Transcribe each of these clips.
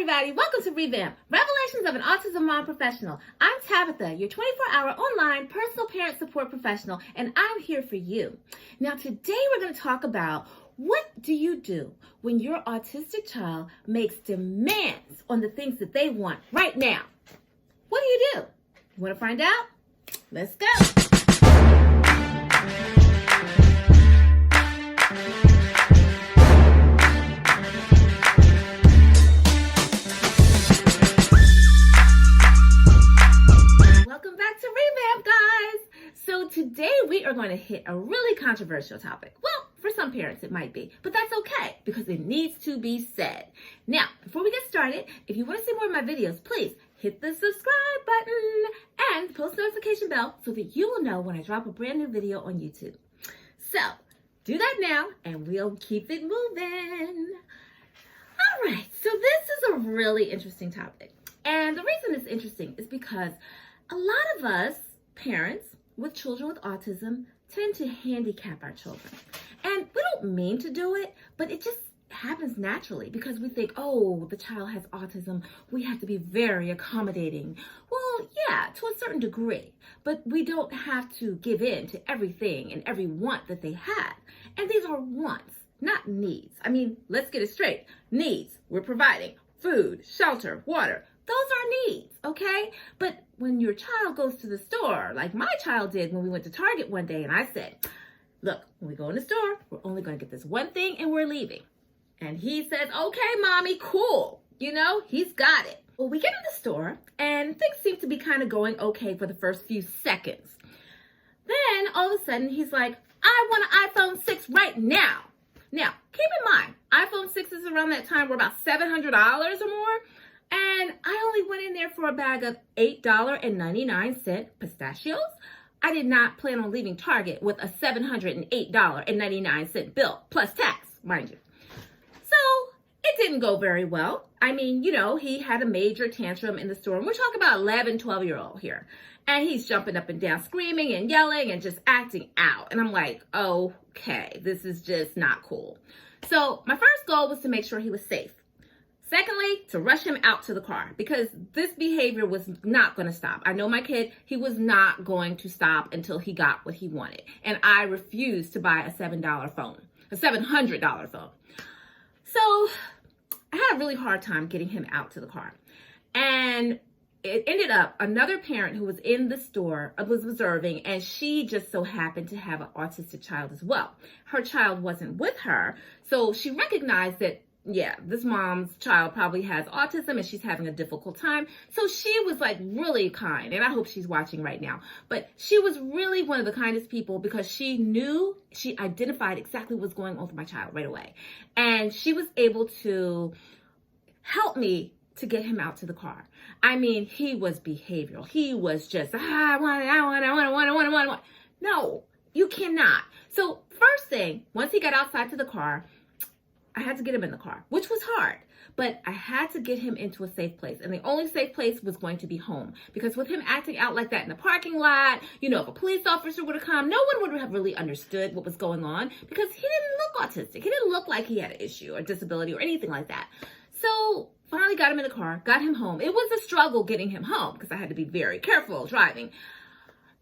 everybody. Welcome to REVAMP, Revelations of an Autism Mom Professional. I'm Tabitha, your 24-hour online personal parent support professional, and I'm here for you. Now, today we're going to talk about what do you do when your autistic child makes demands on the things that they want right now? What do? You want to find out? Let's go. Welcome back to REVAMP, guys. So today we are going to hit a really controversial topic. Well, for some parents it might be, but that's okay because it needs to be said. Now, before we get started, if you want to see more of my videos, please hit the subscribe button and the post notification bell so that you will know when I drop a brand new video on YouTube. So do that now and we'll keep it moving. All right, so this is a really interesting topic. And the reason it's interesting is because a lot of us parents with children with autism tend to handicap our children. And we don't mean to do it, but it just happens naturally because we think, oh, the child has autism. We have to be very accommodating. Well, yeah, to a certain degree, but we don't have to give in to everything and every want that they have. And these are wants, not needs. I mean, let's get it straight. Needs, we're providing food, shelter, water. Those are needs, okay? But when your child goes to the store, like my child did when we went to Target one day, and I said, look, when we go in the store, we're only going to get this one thing and we're leaving. And he says, okay, mommy, cool. You know, he's got it. Well, we get in the store and things seem to be kind of going okay for the first few seconds. Then all of a sudden he's like, I want an iPhone 6 right now. Now, keep in mind, iPhone 6s around that time were about $700 or more. And I only went in there for a bag of $8.99 pistachios. I did not plan on leaving Target with a $708.99 bill, plus tax, mind you. So it didn't go very well. I mean, you know, he had a major tantrum in the store. And we're talking about 11, 12-year-old here. And he's jumping up and down, screaming and yelling and just acting out. And I'm like, okay, this is just not cool. So my first goal was to make sure he was safe. Secondly, to rush him out to the car because this behavior was not going to stop. I know my kid, he was not going to stop until he got what he wanted. And I refused to buy a $700 phone. So I had a really hard time getting him out to the car. And it ended up another parent who was in the store was observing, and she just so happened to have an autistic child as well. Her child wasn't with her, so she recognized that, yeah, this mom's child probably has autism and she's having a difficult time. So she was like really kind, and I hope she's watching right now. But she was really one of the kindest people because she identified exactly what was going on with my child right away. And she was able to help me to get him out to the car. I mean, he was behavioral. He was just, I want. No, you cannot. So first thing, once he got outside to the car, I had to get him in the car, which was hard, but I had to get him into a safe place. And the only safe place was going to be home because with him acting out like that in the parking lot, you know, if a police officer would have come, no one would have really understood what was going on because he didn't look autistic. He didn't look like he had an issue or disability or anything like that. So finally got him in the car, got him home. It was a struggle getting him home because I had to be very careful driving.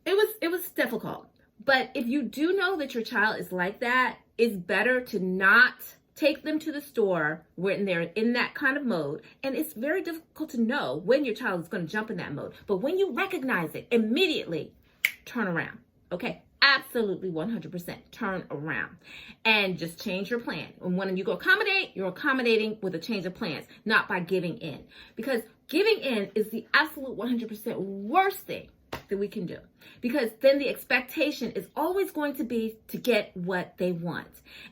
It was difficult. But if you do know that your child is like that, it's better to not take them to the store when they're in that kind of mode. And it's very difficult to know when your child is going to jump in that mode. But when you recognize it, immediately turn around. Okay? Absolutely 100% turn around and just change your plan. And when you go accommodate, you're accommodating with a change of plans, not by giving in. Because giving in is the absolute 100% worst thing that we can do, because then the expectation is always going to be to get what they want.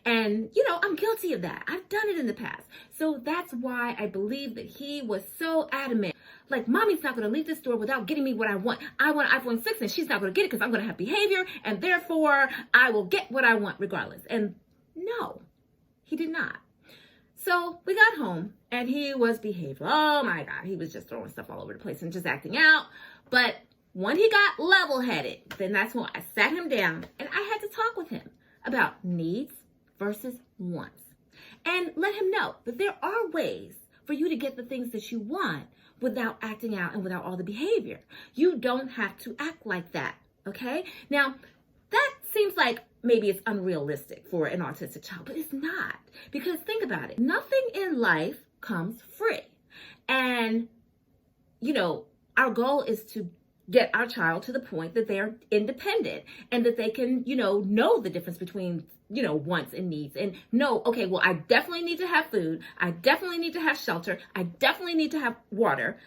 And you know, I'm guilty of that. I've done it in the past. So that's why I believe that he was so adamant. Like, mommy's not going to leave this store without getting me what I want. I want an iPhone 6 and she's not going to get it because I'm going to have behavior and therefore I will get what I want regardless. And no, he did not. So we got home and he was behavioral. Oh my God. He was just throwing stuff all over the place and just acting out. But when he got level-headed, then that's when I sat him down and I had to talk with him about needs versus wants. And let him know that there are ways for you to get the things that you want without acting out and without all the behavior. You don't have to act like that, okay? Now, that seems like maybe it's unrealistic for an autistic child, but it's not. Because think about it. Nothing in life comes free. And, you know, our goal is to get our child to the point that they're independent and that they can, know the difference between, wants and needs, and know, okay, well, I definitely need to have food. I definitely need to have shelter. I definitely need to have water.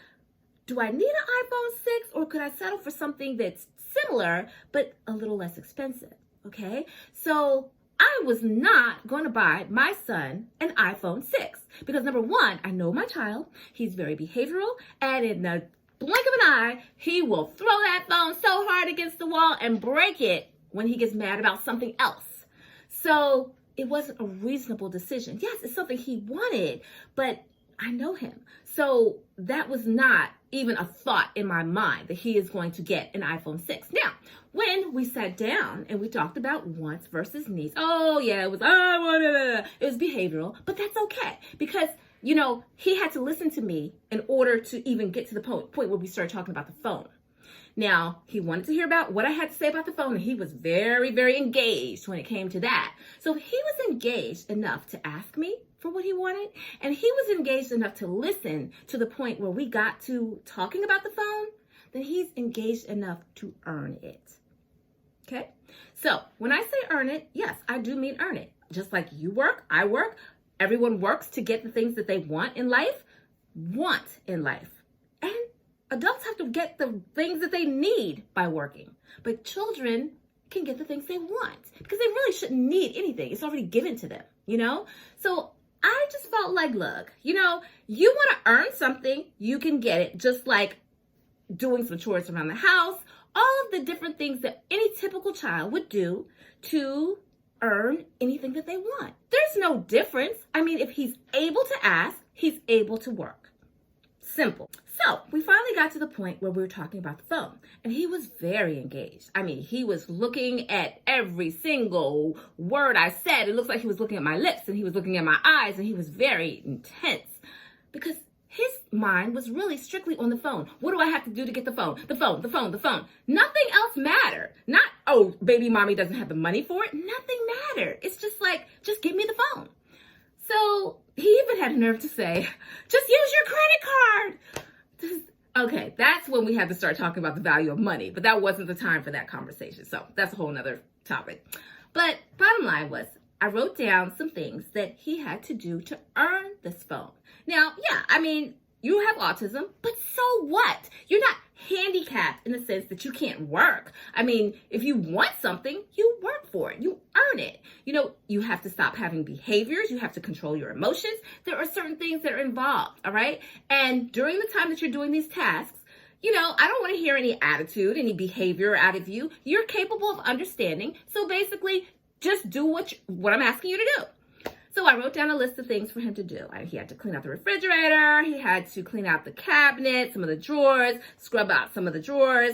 Do I need an iPhone 6, or could I settle for something that's similar but a little less expensive? Okay, so I was not going to buy my son an iPhone 6 because, number one, I know my child. He's very behavioral, and in the blink of an eye, he will throw that phone so hard against the wall and break it when he gets mad about something else. So it wasn't a reasonable decision. Yes, it's something he wanted, but I know him. So that was not even a thought in my mind that he is going to get an iPhone 6. Now, when we sat down and we talked about wants versus needs, it was behavioral, but that's okay because, he had to listen to me in order to even get to the point where we started talking about the phone. Now, he wanted to hear about what I had to say about the phone, and he was very, very engaged when it came to that. So he was engaged enough to ask me for what he wanted, and he was engaged enough to listen to the point where we got to talking about the phone, then he's engaged enough to earn it. Okay? So when I say earn it, yes, I do mean earn it. Just like you work, I work, everyone works to get the things that they want in life. And adults have to get the things that they need by working. But children can get the things they want because they really shouldn't need anything. It's already given to them, So I just felt like, look, you want to earn something, you can get it, just like doing some chores around the house, all of the different things that any typical child would do to earn anything that they want. There's no difference. I mean, if he's able to ask, he's able to work. Simple. So we finally got to the point where we were talking about the phone, and he was very engaged. I mean, he was looking at every single word I said. It looks like he was looking at my lips, and he was looking at my eyes, and he was very intense because his mind was really strictly on the phone. What do I have to do to get the phone? The phone. Nothing else mattered. Not, oh, baby mommy doesn't have the money for it. Nothing mattered. It's just like, just give me the phone. So he even had nerve to say, just use your credit card. Okay, that's when we had to start talking about the value of money, but that wasn't the time for that conversation. So that's a whole nother topic. But bottom line was, I wrote down some things that he had to do to earn this phone. Now, yeah, I mean, you have autism, but so what? You're not handicapped in the sense that you can't work. I mean, if you want something, you work for it. You earn it. You have to stop having behaviors. You have to control your emotions. There are certain things that are involved, all right? And during the time that you're doing these tasks, I don't want to hear any attitude, any behavior out of you. You're capable of understanding. So basically, just do what I'm asking you to do. So I wrote down a list of things for him to do. He had to clean out the refrigerator. He had to clean out the cabinet, some of the drawers, scrub out some of the drawers,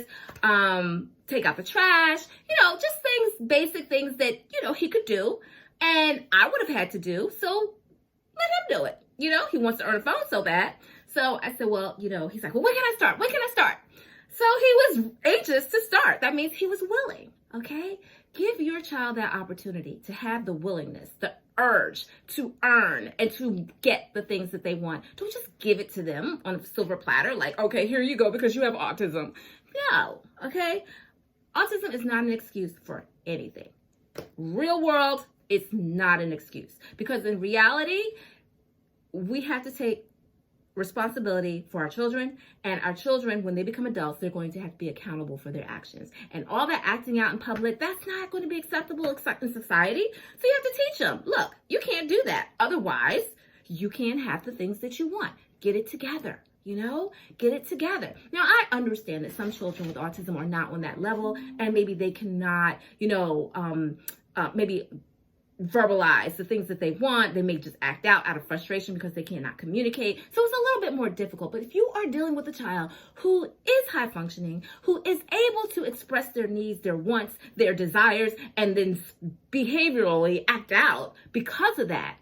take out the trash, just things, basic things that, he could do. And I would have had to do. So let him do it. He wants to earn a phone so bad. So I said, well, he's like, well, when can I start? So he was anxious to start. That means he was willing. Okay. Give your child that opportunity to have the willingness, the urge to earn and to get the things that they want. Don't just give it to them on a silver platter like, okay, here you go because you have autism. No, okay? Autism is not an excuse for anything. Real world, it's not an excuse because in reality, we have to take responsibility for our children, and our children, when they become adults, they're going to have to be accountable for their actions. And all that acting out in public, that's not going to be acceptable in society. So you have to teach them, look, you can't do that. Otherwise, you can't have the things that you want. Get it together. Get it together. Now, I understand that some children with autism are not on that level, and maybe they cannot, maybe verbalize the things that they want. They may just act out of frustration because they cannot communicate. So it's a little bit more difficult. But if you are dealing with a child who is high functioning, who is able to express their needs, their wants, their desires, and then behaviorally act out because of that,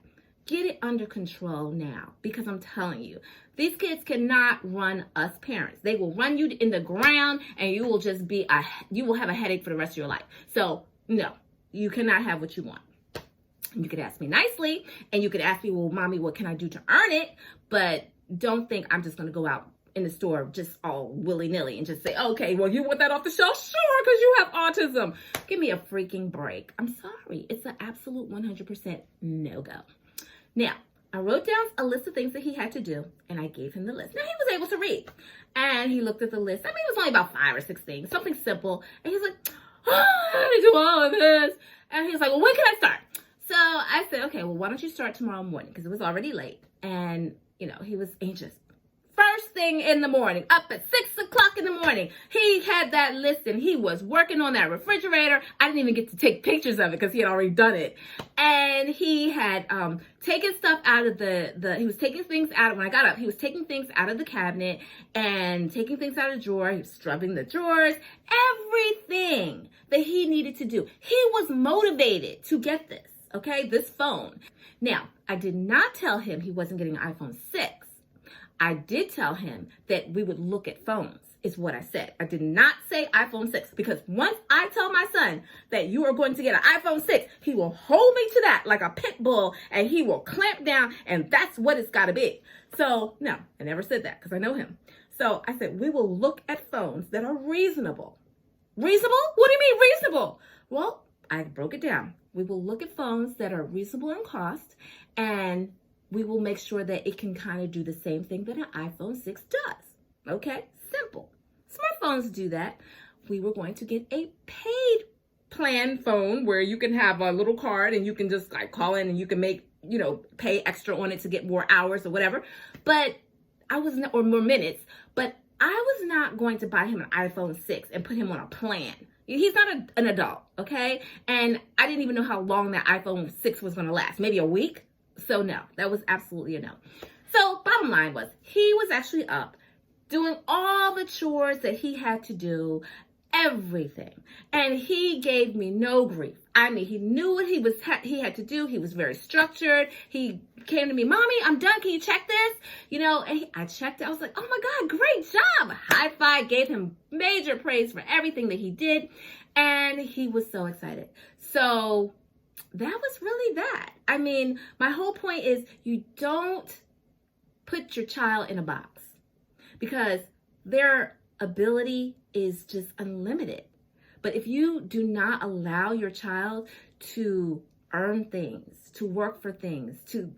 get it under control now, because I'm telling you, these kids cannot run us parents. They will run you in the ground, and you will just be you will have a headache for the rest of your life. So no, you cannot have what you want. You could ask me nicely, and you could ask me, well, mommy, what can I do to earn it? But don't think I'm just going to go out in the store just all willy-nilly and just say, okay, well, you want that off the shelf? Sure, because you have autism. Give me a freaking break. I'm sorry. It's an absolute 100% no-go. Now, I wrote down a list of things that he had to do, and I gave him the list. Now, he was able to read, and he looked at the list. I mean, it was only about 5 or 6 things, something simple. And he's like, oh, how do I do all of this? And he was like, well, when can I start? So I said, okay, well, why don't you start tomorrow morning? Because it was already late, and, you know, he was anxious. First thing in the morning, up at 6 o'clock in the morning, he had that list and he was working on that refrigerator. I didn't even get to take pictures of it because he had already done it. And he had taken stuff out of he was taking things out, when I got up, he was taking things out of the cabinet and taking things out of the drawer. He was scrubbing the drawers, everything that he needed to do. He was motivated to get this, okay, this phone. Now, I did not tell him he wasn't getting an iPhone 6. I did tell him that we would look at phones, is what I said. I did not say iPhone 6, because once I tell my son that you are going to get an iPhone 6, he will hold me to that like a pit bull, and he will clamp down, and that's what it's got to be. So, no, I never said that because I know him. So I said, we will look at phones that are reasonable. Reasonable? What do you mean reasonable? Well, I broke it down. We will look at phones that are reasonable in cost, and we will make sure that it can kind of do the same thing that an iPhone 6 does. Okay? Simple. Smartphones do that. We were going to get a paid plan phone where you can have a little card and you can just like call in and you can make, you know, pay extra on it to get more hours or whatever. But or more minutes. But I was not going to buy him an iPhone 6 and put him on a plan. He's not an adult, okay? And I didn't even know how long that iPhone 6 was going to last. Maybe a week? So no, that was absolutely a no. So bottom line was, he was actually up doing all the chores that he had to do, everything. And he gave me no grief. I mean, he knew what he had to do. He was very structured. He came to me, mommy, I'm done. Can you check this? You know, and I checked it. I was like, oh my God, great job. High five, gave him major praise for everything that he did. And he was so excited. So that was really that. I mean, my whole point is, you don't put your child in a box, because their ability is just unlimited. But if you do not allow your child to earn things, to work for things, to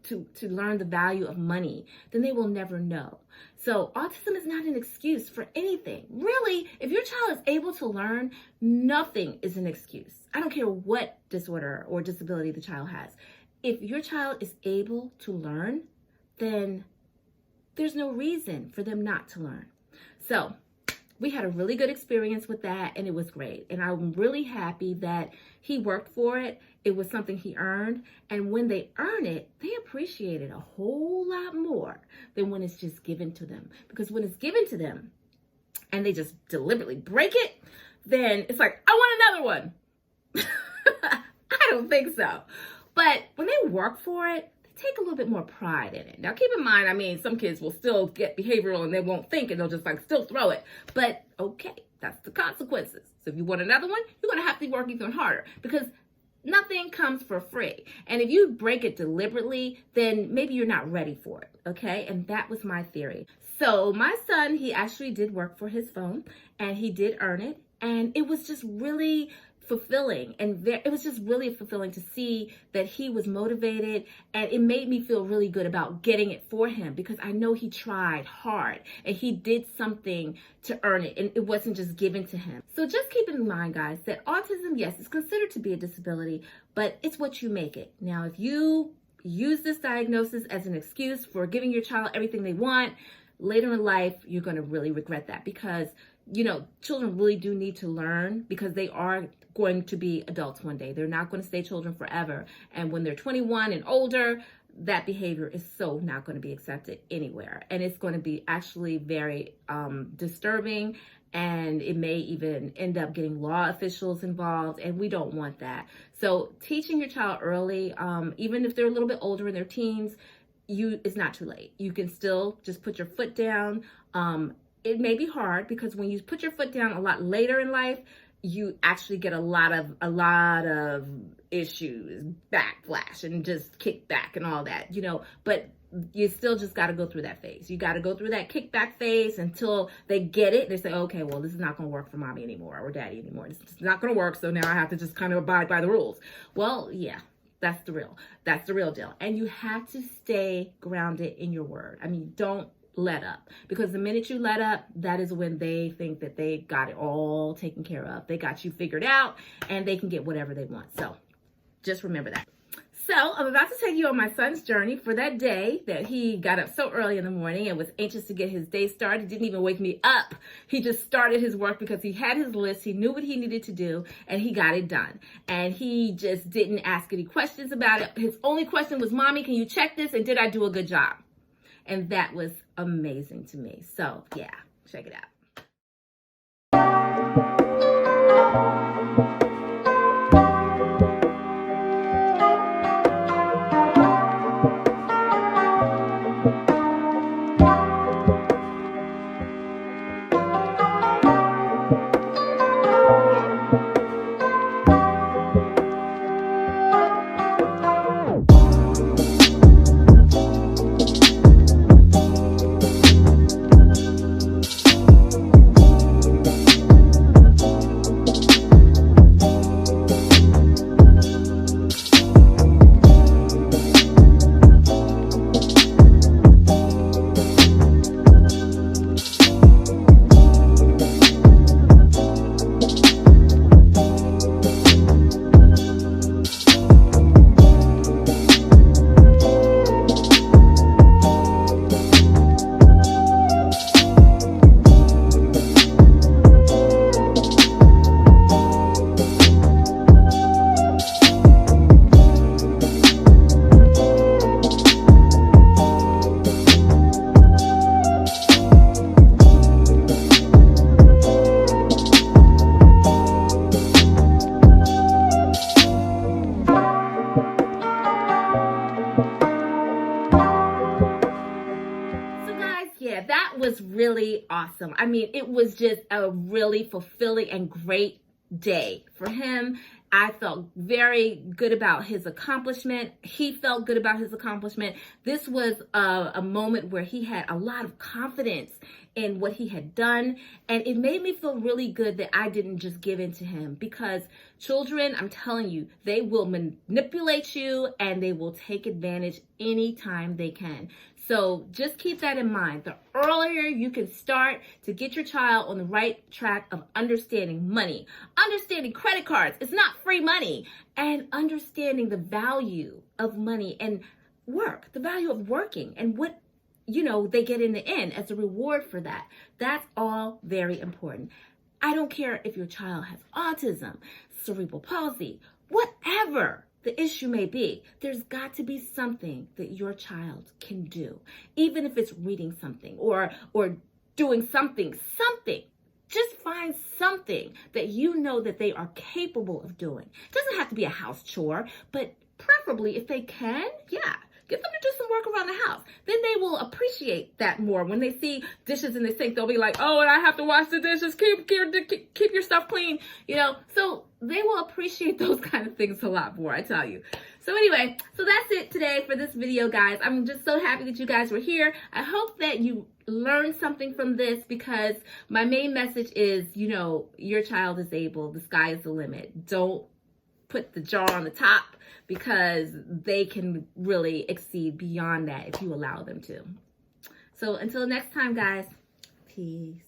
learn the value of money, then they will never know. So autism is not an excuse for anything. Really, if your child is able to learn, nothing is an excuse. I don't care what disorder or disability the child has. If your child is able to learn, then there's no reason for them not to learn. So we had a really good experience with that, and it was great. And I'm really happy that he worked for it. It was something he earned. And when they earn it, they appreciate it a whole lot more than when it's just given to them. Because when it's given to them and they just deliberately break it, then it's like, I want another one. I don't think so. But when they work for it, they take a little bit more pride in it. Now, keep in mind, I mean, some kids will still get behavioral and they won't think, and they'll just like still throw it. But okay, that's the consequences. So if you want another one, you're going to have to work even harder, because nothing comes for free. And if you break it deliberately, then maybe you're not ready for it. Okay. And that was my theory. So my son, he actually did work for his phone, and he did earn it. And it was just really fulfilling, and it was just really fulfilling to see that he was motivated, and it made me feel really good about getting it for him, because I know he tried hard and he did something to earn it, and it wasn't just given to him. So just keep in mind, guys, that autism, yes, it's considered to be a disability, but it's what you make it. Now, if you use this diagnosis as an excuse for giving your child everything they want, later in life, you're going to really regret that, because you know, children really do need to learn, because they are going to be adults one day. They're not going to stay children forever. And when they're 21 and older, that behavior is so not going to be accepted anywhere. And it's going to be actually very disturbing, and it may even end up getting law officials involved, and we don't want that. So teaching your child early, even if they're a little bit older in their teens, it's not too late. You can still just put your foot down. It may be hard because when you put your foot down a lot later in life, you actually get a lot of issues, backlash, and just kickback and all that, you know, but you still just got to go through that phase. You got to go through that kickback phase until they get it. They say, okay, well, this is not going to work for mommy anymore or daddy anymore. It's not going to work. So now I have to just kind of abide by the rules. Well, yeah, that's the real deal. And you have to stay grounded in your word. I mean, don't let up, because the minute you let up, that is when they think that they got it all taken care of. They got you figured out, and they can get whatever they want. So just remember that. So I'm about to take you on my son's journey for that day that he got up so early in the morning and was anxious to get his day started. He didn't even wake me up. He just started his work because he had his list. He knew what he needed to do, and he got it done. And he just didn't ask any questions about it. His only question was, Mommy, can you check this? And did I do a good job? And that was amazing to me. So yeah, check it out. That was really awesome. I mean, it was just a really fulfilling and great day for him. I felt very good about his accomplishment. He felt good about his accomplishment. This was a moment where he had a lot of confidence in what he had done. And it made me feel really good that I didn't just give in to him, because children, I'm telling you, they will manipulate you and they will take advantage anytime they can. So just keep that in mind. The earlier you can start to get your child on the right track of understanding money, understanding credit cards, it's not free money, and understanding the value of money and work, the value of working and what, you know, they get in the end as a reward for that. That's all very important. I don't care if your child has autism, cerebral palsy, whatever the issue may be, there's got to be something that your child can do, even if it's reading something or doing something. Just find something that you know that they are capable of doing. It doesn't have to be a house chore, but preferably if they can, yeah, get them to do some work around the house. Then they will appreciate that more. When they see dishes in the sink, they'll be like, oh, and I have to wash the dishes. Keep your stuff clean, you know. So they will appreciate those kind of things a lot more, I tell you. So anyway, so that's it today for this video, guys. I'm just so happy that you guys were here. I hope that you learned something from this, because my main message is, you know, your child is able. The sky is the limit. Don't put the jar on the top, because they can really exceed beyond that if you allow them to. So until next time, guys, peace.